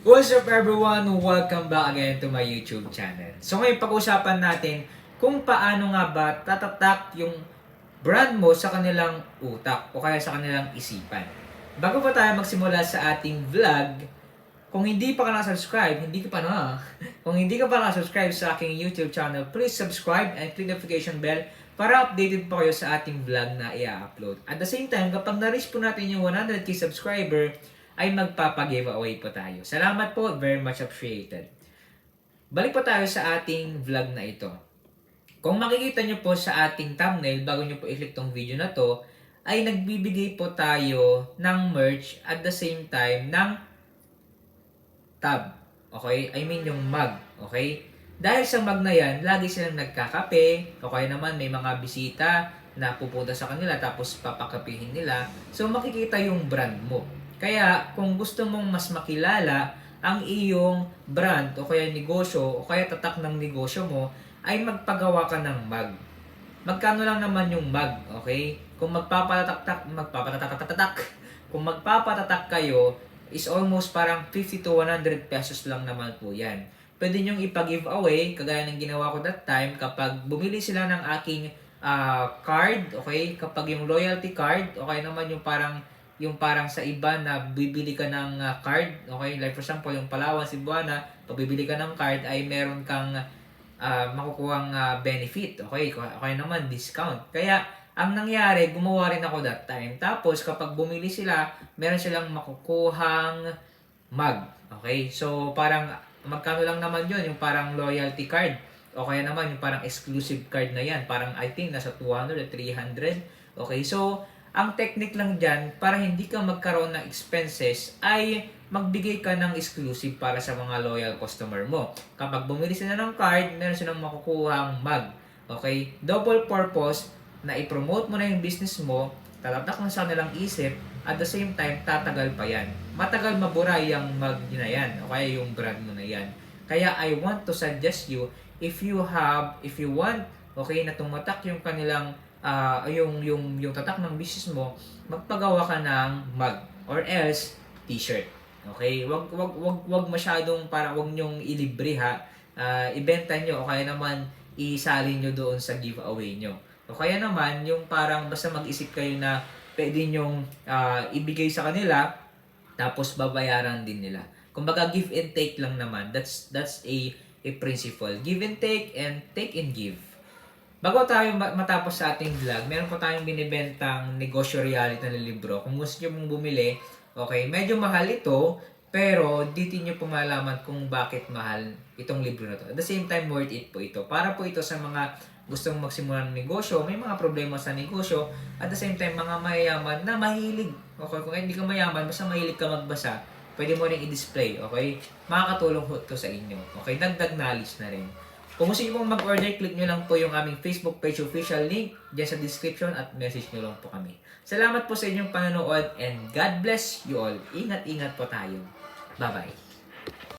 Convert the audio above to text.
What's up everyone? Welcome back again to my YouTube channel. So ngayon pag-usapan natin kung paano nga ba tatatak yung brand mo sa kanilang utak o kaya sa kanilang isipan. Bago pa tayo magsimula sa ating vlog, kung hindi pa ka na-subscribe, kung hindi ka pa na-subscribe sa aking YouTube channel, please subscribe and click notification bell para updated po kayo sa ating vlog na i-upload. At the same time, kapag na-reach po natin yung 100k subscriber, ay magpapag-giveaway po tayo. Salamat po, very much appreciated. Balik po tayo sa ating vlog na ito. Kung makikita nyo po sa ating thumbnail, bago nyo po i-click tong video na to, ay nagbibigay po tayo ng merch at the same time ng tab. Okay? I mean yung mug. Okay? Dahil sa mug na yan, lagi silang nagkakape, o kaya naman may mga bisita na pupunta sa kanila tapos papakapihin nila. So makikita yung brand mo. Kaya kung gusto mong mas makilala ang iyong brand o kaya negosyo o kaya tatak ng negosyo mo, ay magpagawa ka ng mug. Magkano lang naman yung mug, okay? Kung kung magpapatatak kayo, is almost parang 50 to 100 pesos lang naman po yan. Pwede nyong ipag-giveaway, kagaya ng ginawa ko that time, kapag bumili sila ng aking card, okay? Kapag yung loyalty card, okay naman yung parang sa iba na bibili ka ng card, okay? Like for example, yung Palawan, Cebuana, pag bibili ka ng card ay meron kang makukuhang benefit, okay? Okay naman, discount. Kaya, ang nangyari, gumawa rin ako that time. Tapos, kapag bumili sila, meron silang makukuhang mug, okay? So, parang, magkano lang naman yun, yung parang loyalty card. O kaya naman, yung parang exclusive card na yan. Parang, I think, nasa 200 or 300. Okay, so, ang technique lang dyan, para hindi ka magkaroon ng expenses, ay magbigay ka ng exclusive para sa mga loyal customer mo. Kapag bumili sila ng card, meron silang makukuhang mug. Okay? Double purpose na i-promote mo na yung business mo, tatatak na sa kanilang isip, at the same time, tatagal pa yan. Matagal mabura yung mug na yan, o kaya yung brand mo na yan. Kaya I want to suggest you, if you want, okay, na tumatak yung kanilang yung tatak ng business mo, magpagawa ka ng mug or else t-shirt. Okay? Wag masyadong wag nyong ilibre ha. Ibenta nyo o kaya naman isali nyo doon sa giveaway nyo. O kaya naman yung parang basta mag-isip kayo na pwede nyong ibigay sa kanila tapos babayaran din nila. Kumbaga give and take lang naman. That's a principle. Give and take and give. Bago tayo matapos sa ating vlog, meron po tayong binibentang negosyo reality na libro. Kung gusto nyo mong bumili, okay, medyo mahal ito, pero dito nyo po malalaman kung bakit mahal itong libro na to. At the same time, worth it po ito. Para po ito sa mga gustong magsimula ng negosyo, may mga problema sa negosyo, at the same time, mga mayayaman na mahilig. Okay, kung hindi ka mayaman, basta mahilig ka magbasa, pwede mo rin i-display, okay? Makakatulong po ito sa inyo. Okay, dagdag knowledge na rin. Kung gusto nyo pong mag-order, click nyo lang po yung aming Facebook page official link dyan sa description at message nyo lang po kami. Salamat po sa inyong panonood and God bless you all. Ingat-ingat po tayo. Bye-bye.